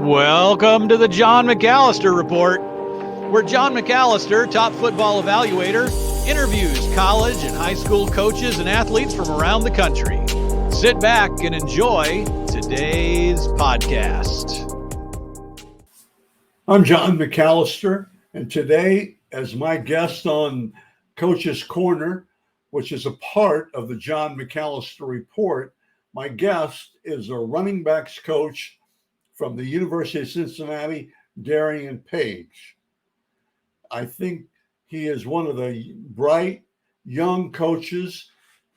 Welcome to the John McAllister Report, where John McAllister, top football evaluator, interviews college and high school coaches and athletes from around the country. Sit back and enjoy today's podcast. I'm John McAllister, and today, as my guest on Coach's Corner, which is a part of the John McAllister Report, my guest is a running backs coach from the University of Cincinnati, Darren Paige. I think he is one of the bright, young coaches,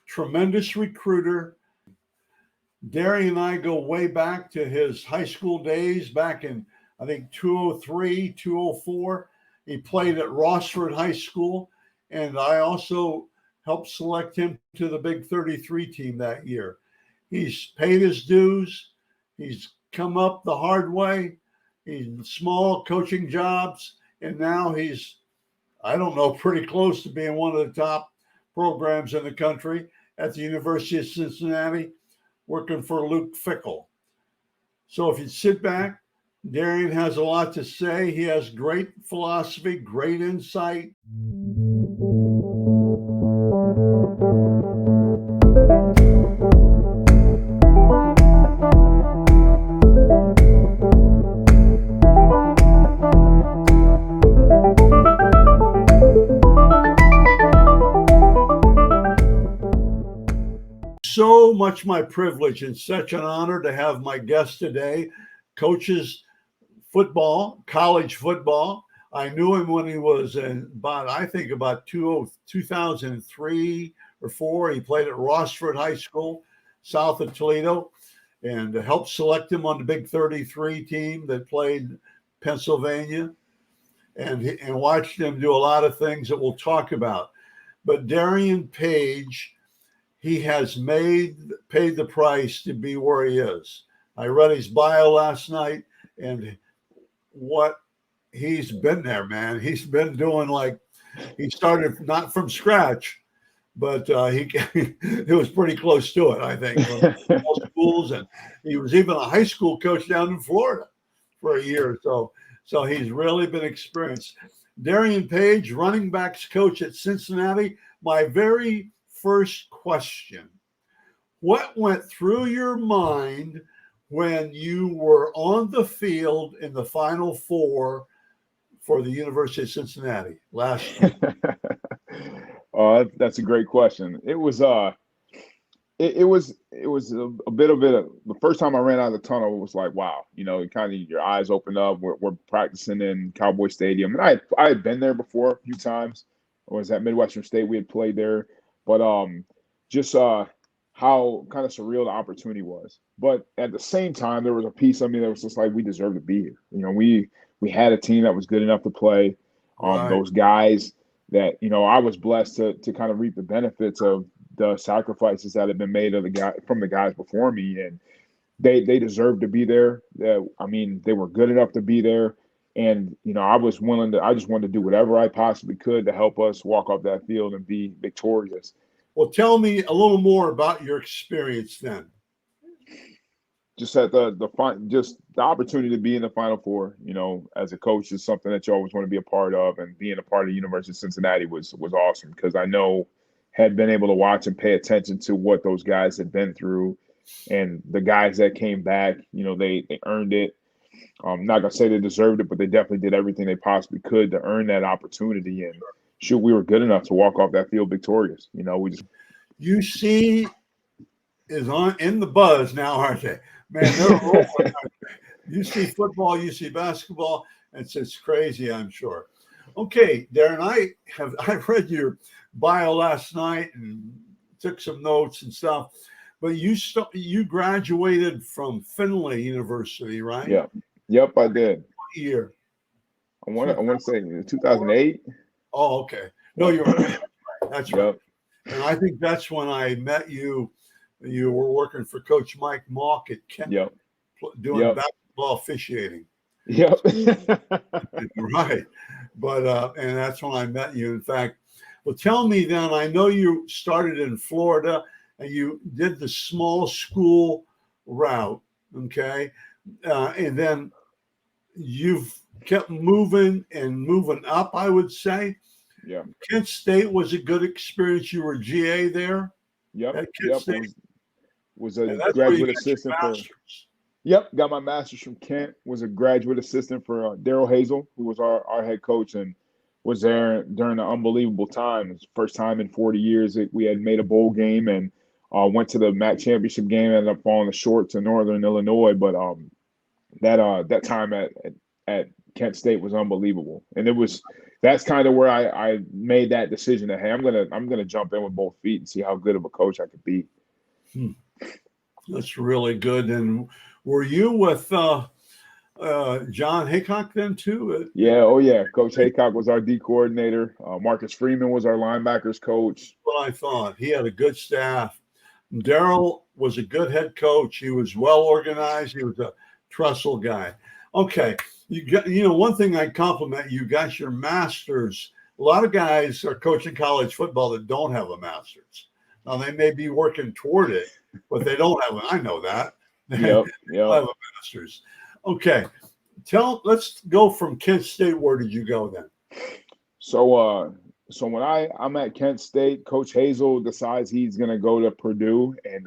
tremendous recruiter. Darren and I go way back to his high school days, back in, I think, 203, 204. He played at Rossford High School, and I also helped select him to the Big 33 team that year. He's paid his dues. He's come up the hard way. He's small coaching jobs, and now he's, I don't know, pretty close to being one of the top programs in the country at the University of Cincinnati, working for Luke Fickell. So if you sit back, Darren has a lot to say. He has great philosophy, great insight. So much my privilege and such an honor to have my guest today, coaches football, college football. I knew him when he was about 2003 or 4. He played at Rossford High School, south of Toledo, and helped select him on the Big 33 team that played Pennsylvania, and watched him do a lot of things that we'll talk about. But Darren Paige, he has paid the price to be where he is. I read his bio last night, and what he's been there, man. He's been doing, like, he started not from scratch, but it was pretty close to it, I think, from all schools. And he was even a high school coach down in Florida for a year or so. So he's really been experienced. Darren Paige, running backs coach at Cincinnati. My very first question: what went through your mind when you were on the field in the Final Four for the University of Cincinnati last year? That's a great question. It was a bit of the first time I ran out of the tunnel, it was like, wow, kind of your eyes open up. We're practicing in Cowboy Stadium, and I had been there before a few times. I was at Midwestern State. We had played there. But just how kind of surreal the opportunity was. But at the same time, there was a piece of me that was just like, we deserve to be here. We had a team that was good enough to play. Right. Those guys that, I was blessed to kind of reap the benefits of the sacrifices that had been made from the guys before me. And they deserved to be there. They were good enough to be there. And, I just wanted to do whatever I possibly could to help us walk off that field and be victorious. Well, tell me a little more about your experience then. Just at the opportunity to be in the Final Four, as a coach, is something that you always want to be a part of. And being a part of the University of Cincinnati was awesome, because I had been able to watch and pay attention to what those guys had been through. And the guys that came back, they earned it. I'm not going to say they deserved it, but they definitely did everything they possibly could to earn that opportunity. And we were good enough to walk off that field victorious. UC is in the buzz now, aren't they? Man, they're rolling. UC football, UC basketball. It's crazy, I'm sure. Okay, Darren, I read your bio last night and took some notes and stuff. But you graduated from Findlay University, right? Yeah. Yep, I did. What year? I want to say 2008. Oh, okay. No, you're right. That's right. Yep. And I think that's when I met you. You were working for Coach Mike Malk at Kent, doing basketball officiating. Yep. Right. But and that's when I met you. In fact, well, tell me then. I know you started in Florida and you did the small school route, okay? And then you've kept moving and moving up, I would say. Yeah. Kent State was a good experience. You were GA there Yep. at Kent Yep. State. Was a And that's where you graduate got your assistant for. master's. Yep, got my master's from Kent. Was a graduate assistant for Daryl Hazel, who was our head coach, and was there during an unbelievable time. It was the first time in 40 years that we had made a bowl game, and went to the MAC championship game. Ended up falling short to Northern Illinois, but that time at Kent State was unbelievable, and that's kind of where I made that decision that, hey, I'm gonna jump in with both feet and see how good of a coach I could be. That's really good. And were you with John Haycock then too? Yeah, oh yeah. Coach Haycock was our D coordinator. Marcus Freeman was our linebackers coach. What I thought. He had a good staff. Darryl was a good head coach. He was well organized. He was a Trestle guy. Okay, one thing I compliment you got your master's. A lot of guys are coaching college football that don't have a master's. Now they may be working toward it, but they don't have it. I know that. Yep. They don't have a master's. Okay, let's go from Kent State. Where did you go then? So when I'm at Kent State, Coach Hazel decides he's gonna go to Purdue, and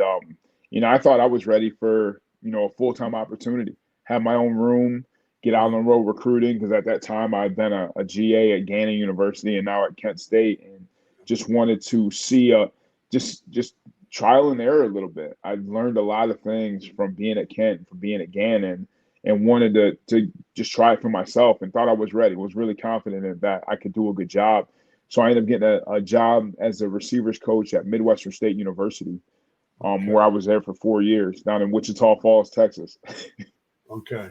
I thought I was ready for a full-time opportunity, have my own room, get out on the road recruiting, because at that time I'd been a GA at Gannon University and now at Kent State, and just wanted to see just trial and error a little bit. I learned a lot of things from being at Kent, from being at Gannon, and wanted to just try it for myself, and thought I was ready, was really confident in that I could do a good job. So I ended up getting a job as a receivers coach at Midwestern State University, where I was there for 4 years down in Wichita Falls, Texas. Okay.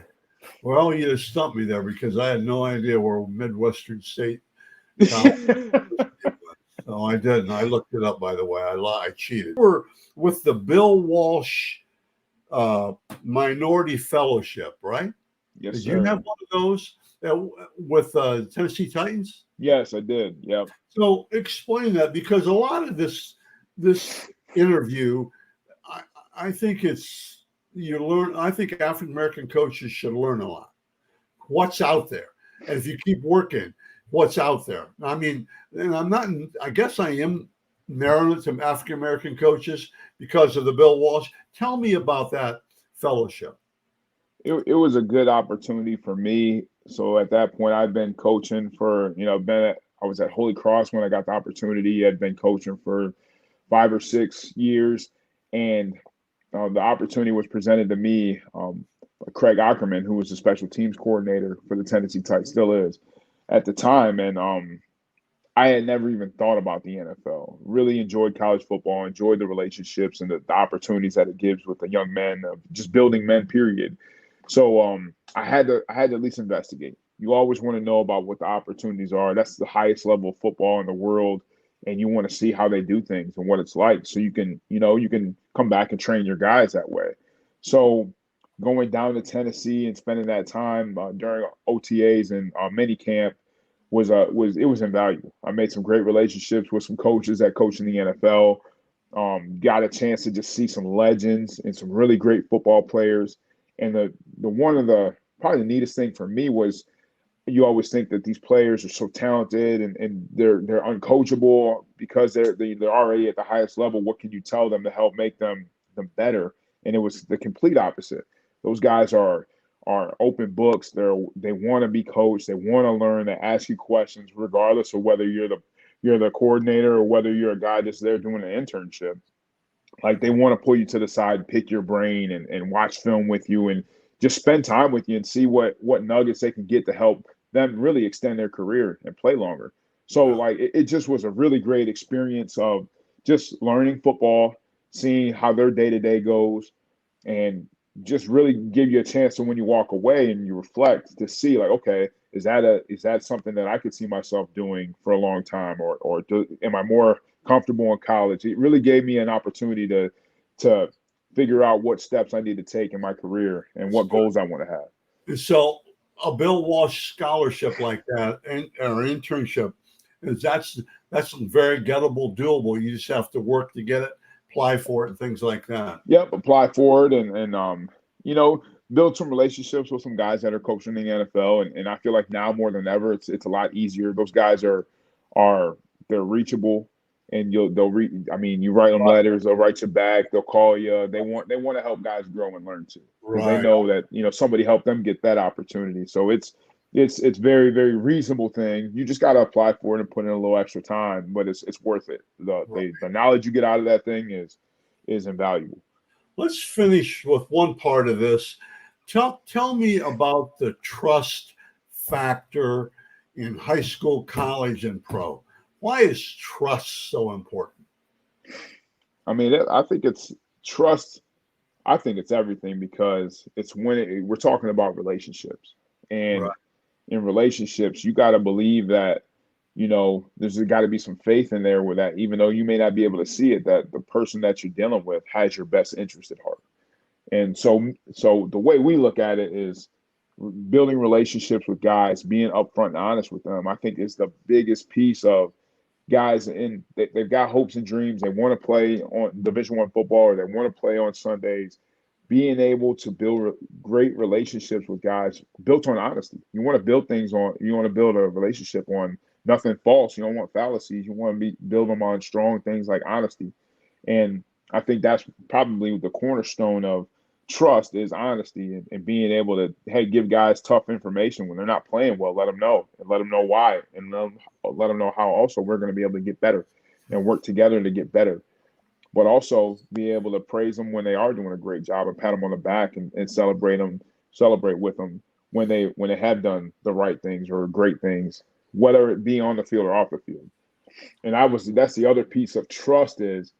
Well, you just stumped me there because I had no idea where Midwestern State. So I didn't. I looked it up, by the way. I cheated. We're with the Bill Walsh Minority Fellowship, right? Yes, Did sir. you have one of those with Tennessee Titans? Yes, I did. Yep. So explain that, because a lot of this interview, I think I think African American coaches should learn a lot. What's out there, and if you keep working, what's out there. I mean, and I guess I am narrowing it to African American coaches because of the Bill Walsh. Tell me about that fellowship. It was a good opportunity for me. So at that point, I'd been coaching for, I was at Holy Cross when I got the opportunity. I'd been coaching for 5 or 6 years, and the opportunity was presented to me. Craig Ackerman, who was the special teams coordinator for the Tennessee Titans, still is at the time, and I had never even thought about the NFL. Really enjoyed college football, enjoyed the relationships and the opportunities that it gives with the young men, just building men, period. So I had to at least investigate. You always want to know about what the opportunities are. That's the highest level of football in the world, and you want to see how they do things and what it's like, so you can come back and train your guys that way. So going down to Tennessee and spending that time during OTAs and mini camp was invaluable. I made some great relationships with some coaches that coach in the NFL. Got a chance to just see some legends and some really great football players. And the one of the probably the neatest thing for me was, you always think that these players are so talented and they're uncoachable because they're already at the highest level. What can you tell them to help make them better? And it was the complete opposite. Those guys are open books. They want to be coached. They want to learn. They ask you questions regardless of whether you're the coordinator or whether you're a guy that's there doing an internship. Like, they want to pull you to the side, pick your brain, and watch film with you, and just spend time with you and see what nuggets they can get to help them really extend their career and play longer. So, like, it just was a really great experience of just learning football, seeing how their day-to-day goes, and just really give you a chance to, when you walk away and you reflect, to see, like, okay, is that something that I could see myself doing for a long time, or am I more comfortable in college? It really gave me an opportunity to figure out what steps I need to take in my career and what goals I want to have. So a Bill Walsh scholarship like that, or internship, that's very gettable, doable. You just have to work to get it, apply for it, and things like that. Yep, apply for it, and build some relationships with some guys that are coaching in the NFL, and I feel like now more than ever, it's a lot easier. Those guys are they're reachable, and I mean, you write them letters, they'll write you back, they'll call you. They want to help guys grow and learn too, because they know that somebody helped them get that opportunity. So it's very, very reasonable thing. You just got to apply for it and put in a little extra time, but it's worth it. The knowledge you get out of that thing is invaluable. Let's finish with one part of this. Tell me about the trust factor in high school, college, and pro. Why is trust so important? I mean, I think it's trust. I think it's everything, because it's when we're talking about relationships, and in relationships, you got to believe that, there's got to be some faith in there with that, even though you may not be able to see it, that the person that you're dealing with has your best interest at heart. And so the way we look at it is building relationships with guys, being upfront and honest with them. I think is the biggest piece of guys, and they've got hopes and dreams. They want to play on Division I football, or they want to play on Sundays. Being able to build great relationships with guys built on honesty. You want to build a relationship on nothing false. You don't want fallacies. You want to build them on strong things like honesty. And I think that's probably the cornerstone of trust, is honesty, and being able to give guys tough information when they're not playing well. Let them know, and let them know why, and let them know how also we're going to be able to get better and work together to get better. But also be able to praise them when they are doing a great job, and pat them on the back, and celebrate with them when they have done the right things or great things, whether it be on the field or off the field. And that's the other piece of trust, is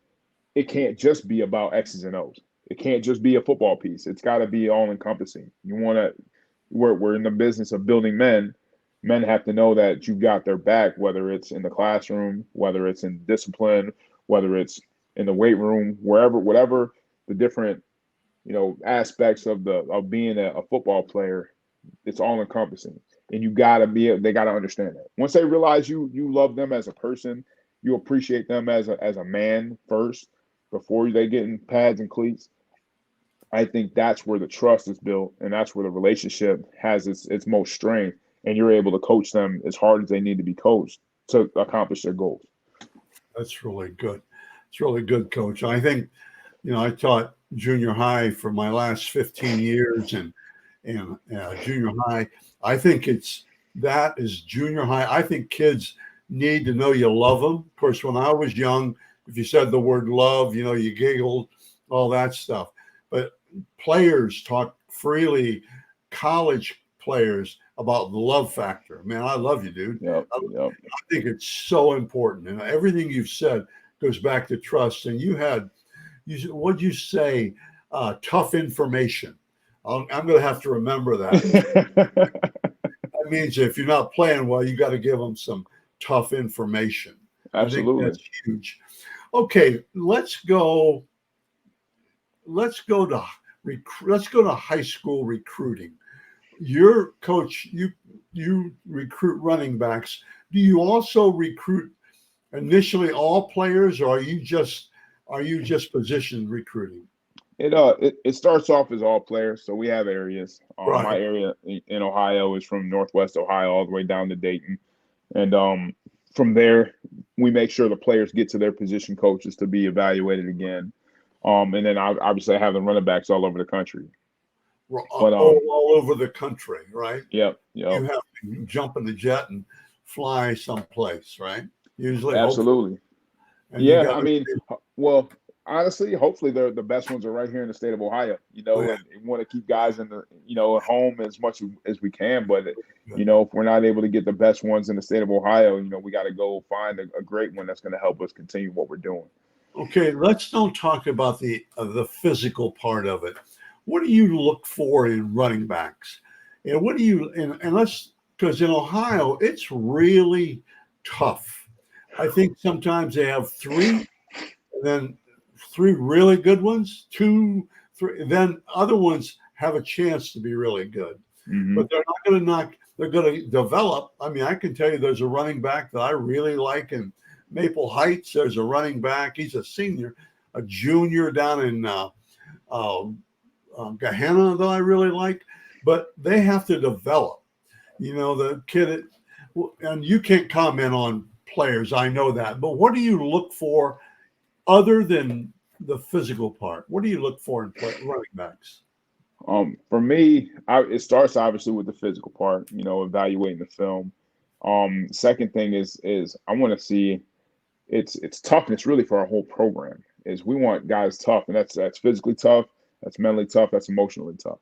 it can't just be about X's and O's. It can't just be a football piece. It's got to be all encompassing. We're in the business of building men. Men have to know that you've got their back, whether it's in the classroom, whether it's in discipline, whether it's in the weight room, whatever the different, aspects of being a football player, it's all encompassing. And they gotta understand that. Once they realize you love them as a person, you appreciate them as a man first, before they get in pads and cleats. I think that's where the trust is built, and that's where the relationship has its most strength, and you're able to coach them as hard as they need to be coached to accomplish their goals. That's really good. It's really good, Coach. I think, I taught junior high for my last 15 years, and junior high. I think that is junior high. I think kids need to know you love them. Of course, when I was young, if you said the word love, you giggled, all that stuff. But players talk freely, college players, about the love factor. Man, I love you, dude. Yep. I think it's so important. And everything you've said goes back to trust. And what'd you say? Tough information. I'm going to have to remember that. That means if you're not playing well, you got to give them some tough information. Absolutely. I think that's huge. Okay, let's go to high school recruiting. Your coach, you recruit running backs. Do you also recruit initially all players, or are you just position recruiting? It starts off as all players. So we have areas. Right. My area in Ohio is from Northwest Ohio all the way down to Dayton, and from there we make sure the players get to their position coaches to be evaluated again. And then obviously I have the running backs all over the country. All over the country, right? Yep. You have to jump in the jet and fly someplace, right? Usually. Absolutely. Yeah, well, honestly, hopefully the best ones are right here in the state of Ohio, and we want to keep guys in the, at home as much as we can. But, if we're not able to get the best ones in the state of Ohio, we got to go find a great one that's going to help us continue what we're doing. Okay, let's don't talk about the physical part of it. What do you look for in running backs? And what do you, and let's, because in Ohio, it's really tough. I think sometimes they have three, and then three really good ones, 2, 3, then other ones have a chance to be really good. Mm-hmm. But they're not going to they're going to develop. I mean, I can tell you there's a running back that I really like in Maple Heights. There's a running back. He's a senior, a junior down in Gehenna that I really like, but they have to develop. The kid, and you can't comment on players, I know that, but what do you look for other than the physical part? What do you look for in running backs? For me, it starts obviously with the physical part, evaluating the film. Second thing is I want to see it's toughness really for our whole program. Is we want guys tough, and that's physically tough, that's mentally tough, that's emotionally tough.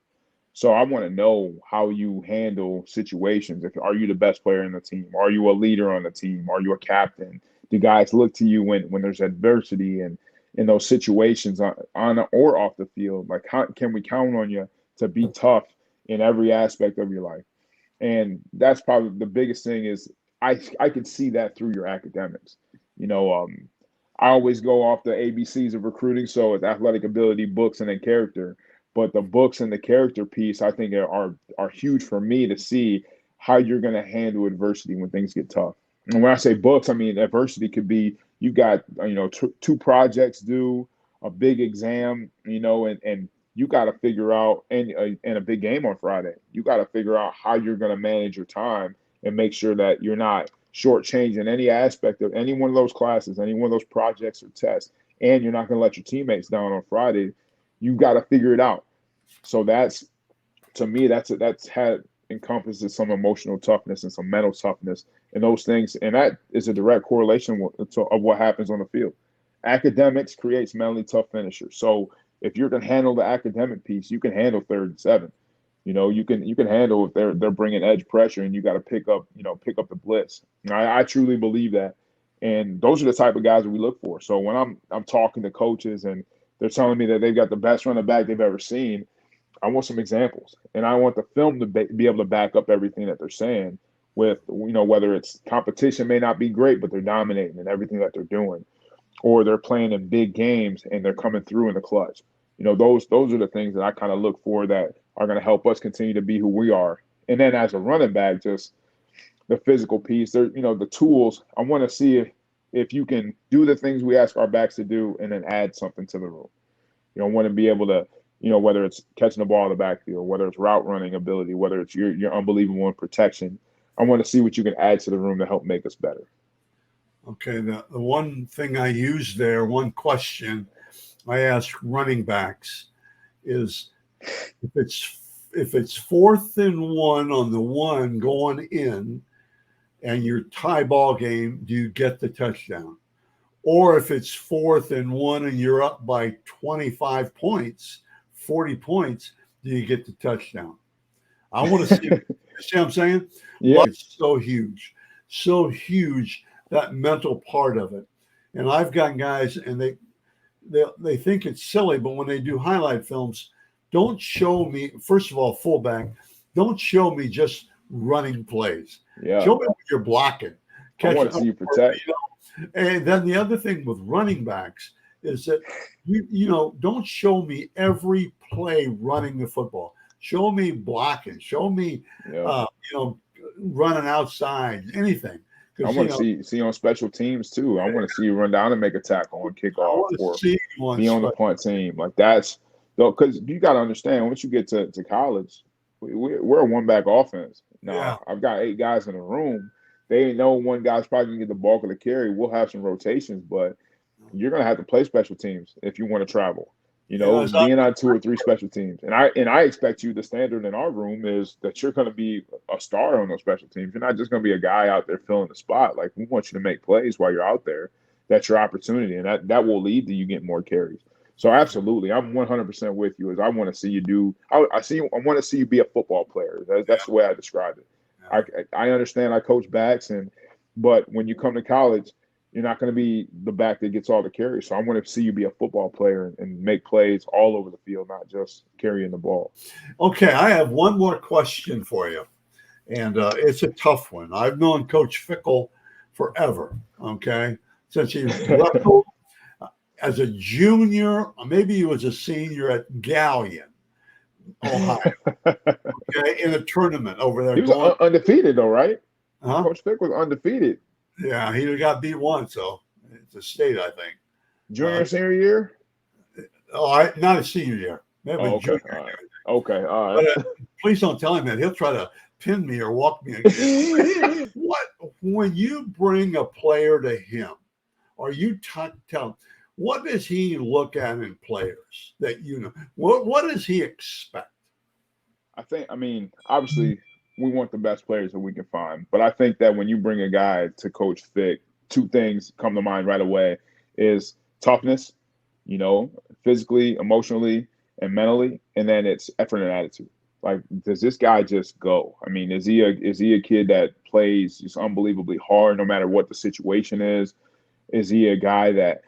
So I want to know how you handle situations. Are you the best player in the team? Are you a leader on the team? Are you a captain? Do guys look to you when there's adversity and in those situations on or off the field? Like, how can we count on you to be tough in every aspect of your life? And that's probably the biggest thing is I can see that through your academics. I always go off the ABCs of recruiting. So it's athletic ability, books, and then character. But the books and the character piece, I think, are huge for me to see how you're going to handle adversity when things get tough. And when I say books, I mean adversity could be you got two projects due, a big exam, and you got to figure out and a big game on Friday. You got to figure out how you're going to manage your time and make sure that you're not shortchanging any aspect of any one of those classes, any one of those projects or tests, and you're not going to let your teammates down on Friday. You got to figure it out. So that's, to me, that's encompasses some emotional toughness and some mental toughness and those things. And that is a direct correlation of what happens on the field. Academics creates mentally tough finishers. So if you're going to handle the academic piece, you can handle 3rd and 7. You can handle if they're bringing edge pressure and you got to pick up the blitz. I truly believe that. And those are the type of guys that we look for. So when I'm talking to coaches and they're telling me that they've got the best running back they've ever seen, I want some examples, and I want the film to be able to back up everything that they're saying with, whether it's competition may not be great, but they're dominating in everything that they're doing, or they're playing in big games and they're coming through in the clutch. Those are the things that I kind of look for that are going to help us continue to be who we are. And then as a running back, just the physical piece, the tools. I want to see if you can do the things we ask our backs to do and then add something to the room. I want to be able to, whether it's catching the ball in the backfield, whether it's route running ability, whether it's your unbelievable in protection. I want to see what you can add to the room to help make us better. Okay, the one thing I use there, one question I ask running backs is if it's 4th and 1 on the 1 going in and your tie ball game, do you get the touchdown? Or if it's 4th and 1 and you're up by 25 points, 40 points, do you get the touchdown? I want to see, you see what I'm saying? Yeah. It's so huge, that mental part of it. And I've got guys, and they think it's silly, but when they do highlight films, don't show me, first of all, fullback, don't show me just running plays. Yeah. Show me what you're blocking. I want to see you protect. And then the other thing with running backs is that don't show me every play running the football. Show me blocking. Show me running outside. Anything. I want to see on special teams too. I want to see you run down and make a tackle on kickoff or be on the punt team. Like that's because you got to understand once you get to college, we're a one-back offense. Now I've got 8 guys in the room. They know one guy's probably gonna get the bulk of the carry. We'll have some rotations, but you're gonna have to play special teams if you want to travel. Being on 2 or 3 special teams, and I expect you. The standard in our room is that you're gonna be a star on those special teams. You're not just gonna be a guy out there filling the spot. Like we want you to make plays while you're out there. That's your opportunity, and that will lead to you getting more carries. So absolutely, I'm 100% with you. As I want to see you do. I want to see you be a football player. That's the way I describe it. I understand I coach backs, but when you come to college, you're not going to be the back that gets all the carries. So I want to see you be a football player and make plays all over the field, not just carrying the ball. Okay, I have one more question for you, and it's a tough one. I've known Coach Fickle forever, okay, since he left as a junior, maybe he was a senior at Gallion, Ohio, okay, in a tournament over there. He was undefeated, though, right? Huh? Coach Fick was undefeated. Yeah, he got beat once, so it's a state, I think. Junior, senior year? Oh, not a senior year. maybe Oh, okay. junior. All right. Okay. All But right. please don't tell him that. He'll try to pin me or walk me. What when you bring a player to him, or you tell him, what does he look at in players that you know? What does he expect? I mean, obviously, we want the best players that we can find. But I think that when you bring a guy to Coach Fick, two things come to mind right away is toughness, physically, emotionally, and mentally, and then it's effort and attitude. Like, does this guy just go? I mean, is he a kid that plays just unbelievably hard no matter what the situation is? Is he a guy that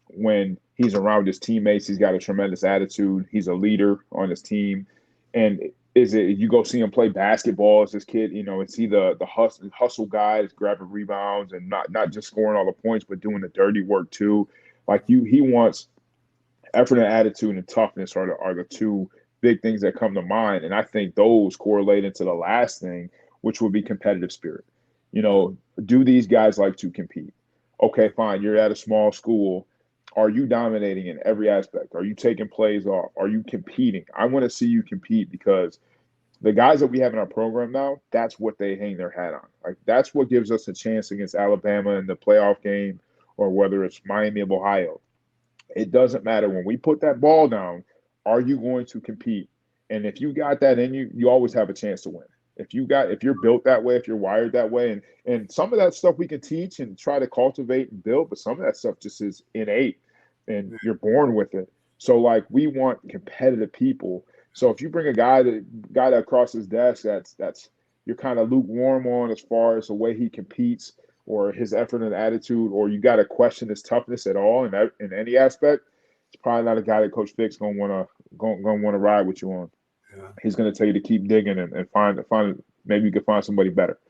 when he's around his teammates, he's got a tremendous attitude? He's a leader on his team. And is it you go see him play basketball as this kid? Is he the hustle guy that's grabbing rebounds and not just scoring all the points, but doing the dirty work too? Like he wants effort and attitude and toughness are the two big things that come to mind. And I think those correlate into the last thing, which would be competitive spirit. Do these guys like to compete? Okay, fine. You're at a small school. Are you dominating in every aspect? Are you taking plays off? Are you competing? I want to see you compete because the guys that we have in our program now, that's what they hang their hat on. Like that's what gives us a chance against Alabama in the playoff game or whether it's Miami of Ohio. It doesn't matter when we put that ball down, are you going to compete? And if you got that in you, you always have a chance to win. If you're built that way, if you're wired that way, and some of that stuff we can teach and try to cultivate and build, but some of that stuff just is innate and you're born with it. So like we want competitive people. So if you bring a guy that crosses desk that's you're kind of lukewarm on as far as the way he competes or his effort and attitude, or you got to question his toughness at all in any aspect, it's probably not a guy that Coach Fick's gonna wanna ride with you on. Yeah. He's gonna tell you to keep digging and find maybe you can find somebody better.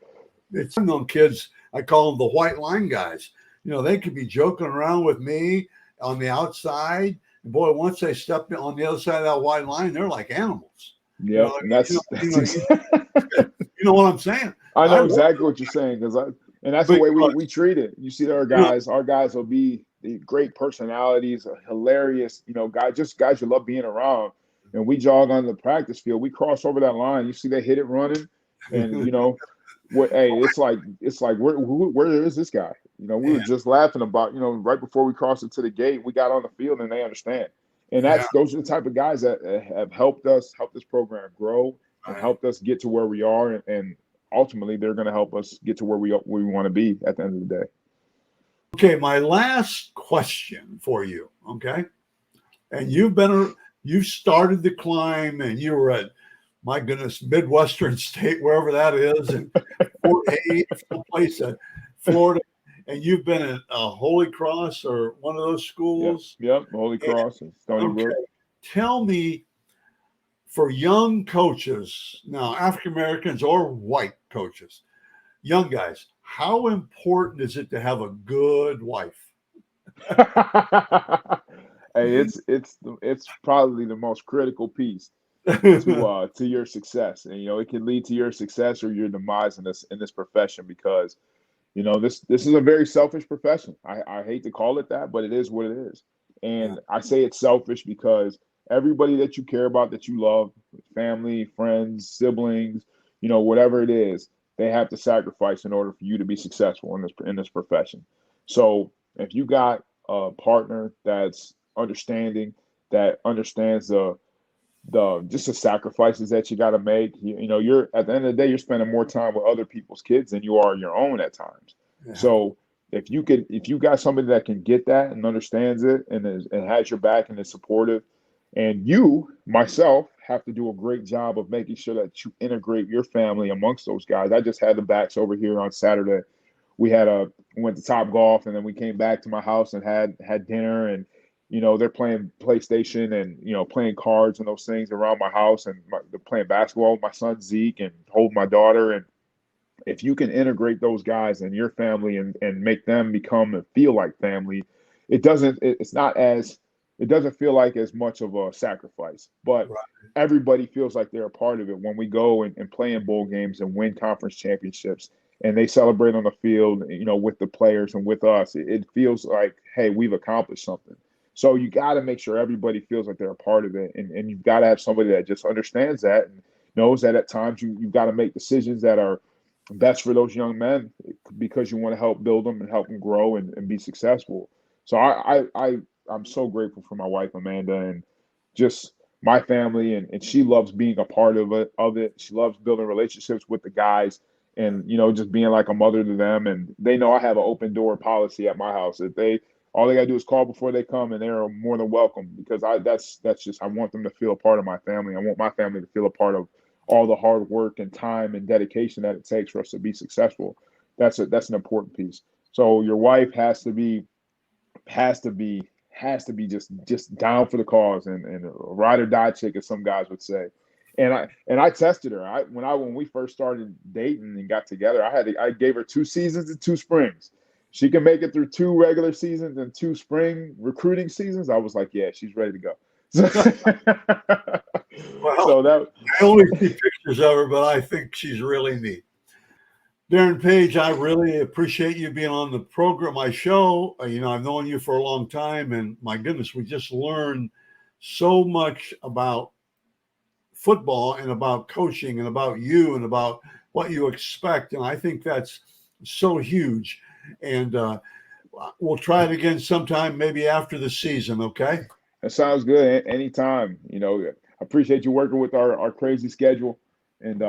It's some of them kids, I call them the white line guys. They could be joking around with me on the outside. And boy, once they step on the other side of that white line, they're like animals. Yeah, and that's you know what I'm saying. I know exactly what you're saying and that's the way we treat it. You see our guys will be the great personalities, hilarious, guys you love being around. And we jog on the practice field, we cross over that line. You see they hit it running, and it's like where is this guy? We were just laughing about right before we crossed into the gate, we got on the field and they understand. And those are the type of guys that have helped this program grow and helped us get to where we are, and ultimately they're going to help us get to where we want to be at the end of the day. Okay, my last question for you. Okay, and you started the climb, and you were at, my goodness, Midwestern State, wherever that is, and Fort Hays, someplace in Florida, and you've been at Holy Cross or one of those schools. Yep, Holy Cross and Stony Brook. Tell me, for young coaches now, African Americans or white coaches, young guys, how important is it to have a good wife? Hey, it's probably the most critical piece to your success, and it can lead to your success or your demise in this profession because this is a very selfish profession. I hate to call it that, but it is what it is. And I say it's selfish because everybody that you care about, that you love, family, friends, siblings, whatever it is, they have to sacrifice in order for you to be successful in this profession. So if you got a partner that's understanding, that understands the just the sacrifices that you got to make, you're at the end of the day, you're spending more time with other people's kids than you are your own at times. Yeah. So if you got somebody that can get that and understands it and has your back and is supportive, and myself, have to do a great job of making sure that you integrate your family amongst those guys. I just had the backs over here on Saturday. We went to Top Golf, and then we came back to my house and had dinner, and they're playing PlayStation and playing cards and those things around my house, and they're playing basketball with my son Zeke and hold my daughter. And if you can integrate those guys in your family and make them become and feel like family, it doesn't feel like as much of a sacrifice, but everybody feels like they're a part of it when we go and play in bowl games and win conference championships, and they celebrate on the field, with the players and with us. It feels like, hey, we've accomplished something. So you got to make sure everybody feels like they're a part of it, and you've got to have somebody that just understands that and knows that at times you've got to make decisions that are best for those young men because you want to help build them and help them grow and be successful. So I'm so grateful for my wife Amanda and just my family, and she loves being a part of it. She loves building relationships with the guys and just being like a mother to them. And they know I have an open door policy at my house. If all they gotta do is call before they come, and they're more than welcome because that's just I want them to feel a part of my family. I want my family to feel a part of all the hard work and time and dedication that it takes for us to be successful. That's an important piece. So your wife has to be just down for the cause and a ride or die chick, as some guys would say. And I tested her. When we first started dating and got together, I gave her 2 seasons and 2 springs. She can make it through 2 regular seasons and 2 spring recruiting seasons. I was like, yeah, she's ready to go. Well, So that I only see pictures of her, but I think she's really neat. Darren Paige, I really appreciate you being on the program, my show. I've known you for a long time, and my goodness, we just learned so much about football and about coaching and about you and about what you expect. And I think that's so huge. And we'll try it again sometime, maybe after the season. Okay. that sounds good. Anytime. I appreciate you working with our crazy schedule, and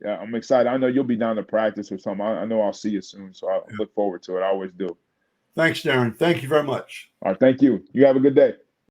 yeah, I'm excited. I know you'll be down to practice or something. I know I'll see you soon, so I look forward to it. I always do. Thanks, Darren. Thank you very much. All right, thank you. You have a good day.